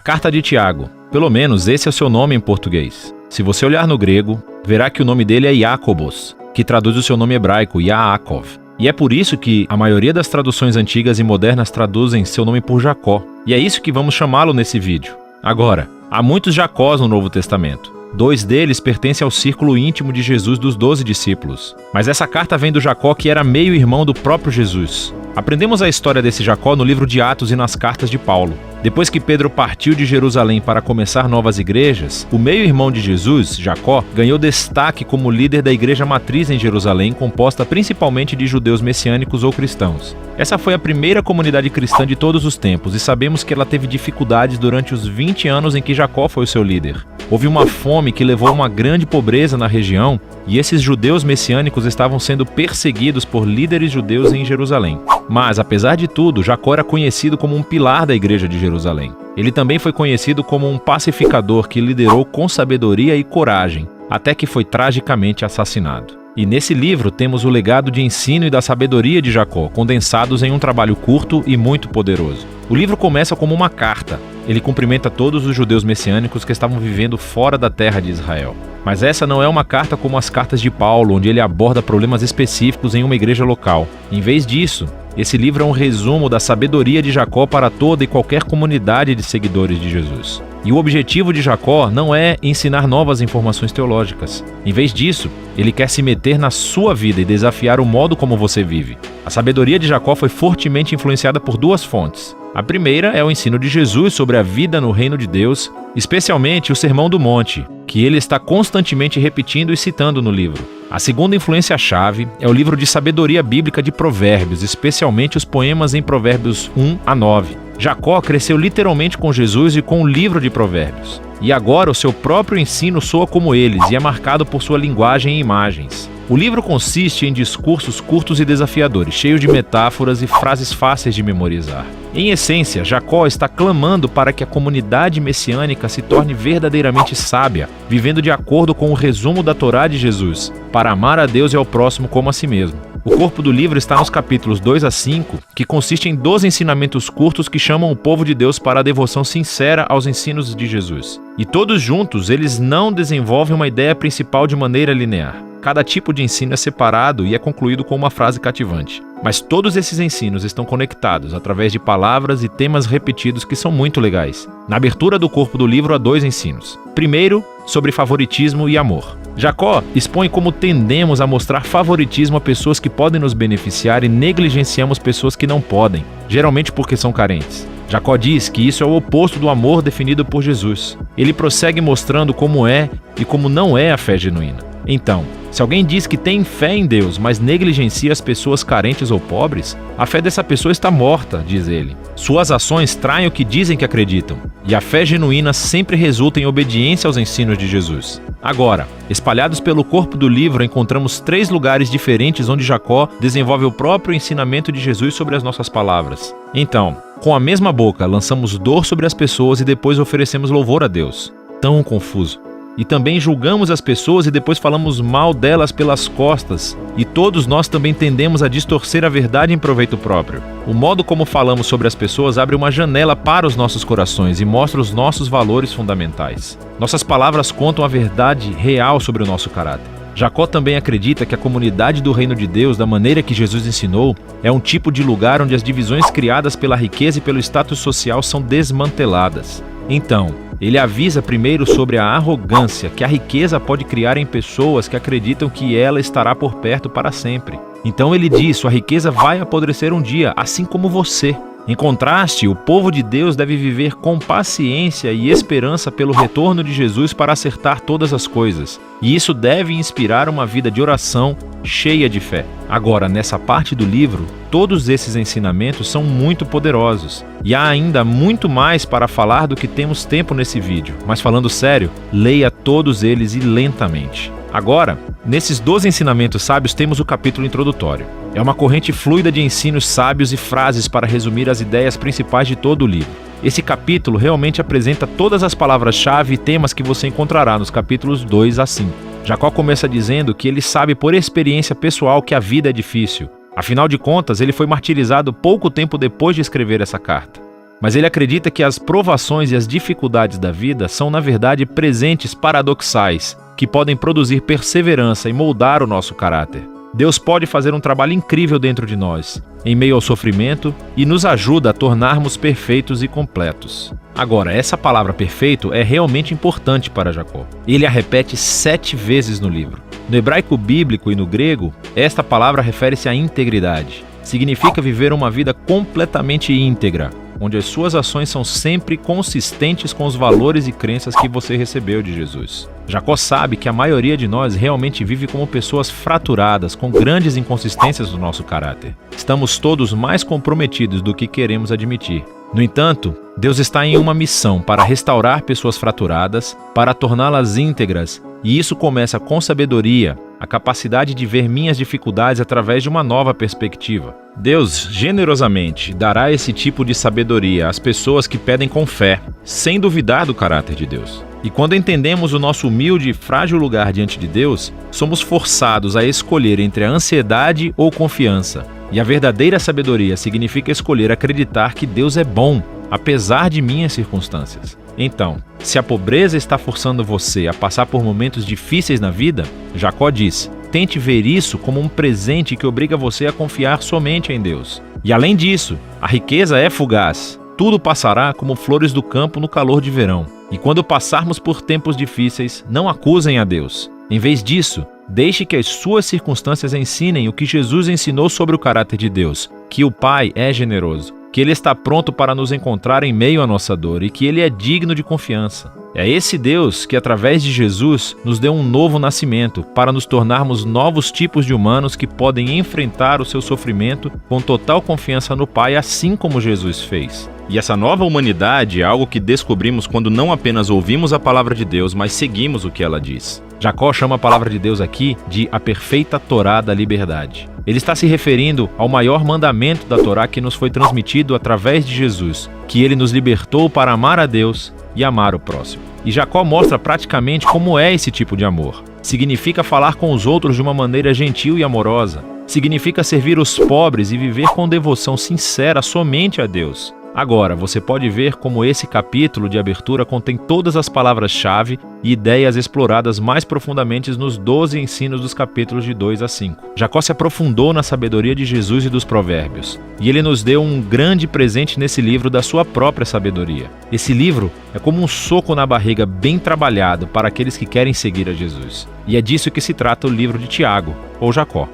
carta de Tiago. Pelo menos esse é o seu nome em português. Se você olhar no grego, verá que o nome dele é Jacobos, que traduz o seu nome hebraico, Yaakov. E é por isso que a maioria das traduções antigas e modernas traduzem seu nome por Jacó. E é isso que vamos chamá-lo nesse vídeo. Agora, há muitos Jacós no Novo Testamento. 2 deles pertencem ao círculo íntimo de Jesus dos 12 discípulos. Mas essa carta vem do Jacó que era meio-irmão do próprio Jesus. Aprendemos a história desse Jacó no livro de Atos e nas cartas de Paulo. Depois que Pedro partiu de Jerusalém para começar novas igrejas, o meio-irmão de Jesus, Jacó, ganhou destaque como líder da igreja matriz em Jerusalém, composta principalmente de judeus messiânicos ou cristãos. Essa foi a primeira comunidade cristã de todos os tempos e sabemos que ela teve dificuldades durante os 20 anos em que Jacó foi o seu líder. Houve uma fome que levou a uma grande pobreza na região e esses judeus messiânicos estavam sendo perseguidos por líderes judeus em Jerusalém. Mas, apesar de tudo, Jacó era conhecido como um pilar da igreja de Jerusalém. Ele também foi conhecido como um pacificador que liderou com sabedoria e coragem, até que foi tragicamente assassinado. E nesse livro temos o legado de ensino e da sabedoria de Jacó, condensados em um trabalho curto e muito poderoso. O livro começa como uma carta. Ele cumprimenta todos os judeus messiânicos que estavam vivendo fora da terra de Israel. Mas essa não é uma carta como as cartas de Paulo, onde ele aborda problemas específicos em uma igreja local. Em vez disso, esse livro é um resumo da sabedoria de Jacó para toda e qualquer comunidade de seguidores de Jesus. E o objetivo de Jacó não é ensinar novas informações teológicas. Em vez disso, ele quer se meter na sua vida e desafiar o modo como você vive. A sabedoria de Jacó foi fortemente influenciada por 2 fontes. A primeira é o ensino de Jesus sobre a vida no reino de Deus, especialmente o Sermão do Monte, que ele está constantemente repetindo e citando no livro. A segunda influência-chave é o livro de sabedoria bíblica de Provérbios, especialmente os poemas em Provérbios 1 a 9. Jacó cresceu literalmente com Jesus e com o livro de Provérbios. E agora o seu próprio ensino soa como eles e é marcado por sua linguagem e imagens. O livro consiste em discursos curtos e desafiadores, cheios de metáforas e frases fáceis de memorizar. Em essência, Jacó está clamando para que a comunidade messiânica se torne verdadeiramente sábia, vivendo de acordo com o resumo da Torá de Jesus, para amar a Deus e ao próximo como a si mesmo. O corpo do livro está nos capítulos 2 a 5, que consiste em 12 ensinamentos curtos que chamam o povo de Deus para a devoção sincera aos ensinos de Jesus. E todos juntos, eles não desenvolvem uma ideia principal de maneira linear. Cada tipo de ensino é separado e é concluído com uma frase cativante. Mas todos esses ensinos estão conectados através de palavras e temas repetidos que são muito legais. Na abertura do corpo do livro há 2 ensinos. Primeiro, sobre favoritismo e amor. Jacó expõe como tendemos a mostrar favoritismo a pessoas que podem nos beneficiar e negligenciamos pessoas que não podem, geralmente porque são carentes. Jacó diz que isso é o oposto do amor definido por Jesus. Ele prossegue mostrando como é e como não é a fé genuína. Então, se alguém diz que tem fé em Deus, mas negligencia as pessoas carentes ou pobres, a fé dessa pessoa está morta, diz ele. Suas ações traem o que dizem que acreditam, e a fé genuína sempre resulta em obediência aos ensinos de Jesus. Agora, espalhados pelo corpo do livro, encontramos 3 lugares diferentes onde Jacó desenvolve o próprio ensinamento de Jesus sobre as nossas palavras. Então, com a mesma boca, lançamos dor sobre as pessoas e depois oferecemos louvor a Deus. Tão confuso. E também julgamos as pessoas e depois falamos mal delas pelas costas. E todos nós também tendemos a distorcer a verdade em proveito próprio. O modo como falamos sobre as pessoas abre uma janela para os nossos corações e mostra os nossos valores fundamentais. Nossas palavras contam a verdade real sobre o nosso caráter. Jacó também acredita que a comunidade do reino de Deus, da maneira que Jesus ensinou, é um tipo de lugar onde as divisões criadas pela riqueza e pelo status social são desmanteladas. Então, ele avisa primeiro sobre a arrogância que a riqueza pode criar em pessoas que acreditam que ela estará por perto para sempre. Então ele diz: sua riqueza vai apodrecer um dia, assim como você. Em contraste, o povo de Deus deve viver com paciência e esperança pelo retorno de Jesus para acertar todas as coisas. E isso deve inspirar uma vida de oração cheia de fé. Agora, nessa parte do livro, todos esses ensinamentos são muito poderosos. E há ainda muito mais para falar do que temos tempo nesse vídeo. Mas falando sério, leia todos eles e lentamente. Agora, nesses 12 ensinamentos sábios temos o capítulo introdutório. É uma corrente fluida de ensinos sábios e frases para resumir as ideias principais de todo o livro. Esse capítulo realmente apresenta todas as palavras-chave e temas que você encontrará nos capítulos 2 a 5. Jacó começa dizendo que ele sabe por experiência pessoal que a vida é difícil. Afinal de contas, ele foi martirizado pouco tempo depois de escrever essa carta. mas ele acredita que as provações e as dificuldades da vida são, na verdade, presentes paradoxais, que podem produzir perseverança e moldar o nosso caráter. Deus pode fazer um trabalho incrível dentro de nós, em meio ao sofrimento, e nos ajuda a tornarmos perfeitos e completos. Agora, essa palavra perfeito é realmente importante para Jacó. Ele a repete 7 vezes no livro. No hebraico bíblico e no grego, esta palavra refere-se à integridade. Significa viver uma vida completamente íntegra, onde as suas ações são sempre consistentes com os valores e crenças que você recebeu de Jesus. Jacó sabe que a maioria de nós realmente vive como pessoas fraturadas, com grandes inconsistências no nosso caráter. Estamos todos mais comprometidos do que queremos admitir. No entanto, Deus está em uma missão para restaurar pessoas fraturadas, para torná-las íntegras, e isso começa com sabedoria, a capacidade de ver minhas dificuldades através de uma nova perspectiva. Deus generosamente dará esse tipo de sabedoria às pessoas que pedem com fé, sem duvidar do caráter de Deus. E quando entendemos o nosso humilde e frágil lugar diante de Deus, somos forçados a escolher entre a ansiedade ou confiança. E a verdadeira sabedoria significa escolher acreditar que Deus é bom, apesar de minhas circunstâncias. Então, se a pobreza está forçando você a passar por momentos difíceis na vida, Jacó diz: tente ver isso como um presente que obriga você a confiar somente em Deus. E além disso, a riqueza é fugaz. Tudo passará como flores do campo no calor de verão. E quando passarmos por tempos difíceis, não acusem a Deus. Em vez disso, deixe que as suas circunstâncias ensinem o que Jesus ensinou sobre o caráter de Deus, que o Pai é generoso, que Ele está pronto para nos encontrar em meio à nossa dor e que Ele é digno de confiança. É esse Deus que, através de Jesus, nos deu um novo nascimento para nos tornarmos novos tipos de humanos que podem enfrentar o seu sofrimento com total confiança no Pai, assim como Jesus fez. E essa nova humanidade é algo que descobrimos quando não apenas ouvimos a palavra de Deus, mas seguimos o que ela diz. Jacó chama a palavra de Deus aqui de a perfeita Torá da liberdade. Ele está se referindo ao maior mandamento da Torá que nos foi transmitido através de Jesus, que ele nos libertou para amar a Deus e amar o próximo. E Jacó mostra praticamente como é esse tipo de amor. Significa falar com os outros de uma maneira gentil e amorosa. Significa servir os pobres e viver com devoção sincera somente a Deus. Agora, você pode ver como esse capítulo de abertura contém todas as palavras-chave e ideias exploradas mais profundamente nos 12 ensinos dos capítulos de 2 a 5. Jacó se aprofundou na sabedoria de Jesus e dos provérbios, e ele nos deu um grande presente nesse livro da sua própria sabedoria. Esse livro é como um soco na barriga bem trabalhado para aqueles que querem seguir a Jesus. E é disso que se trata o livro de Tiago, ou Jacó.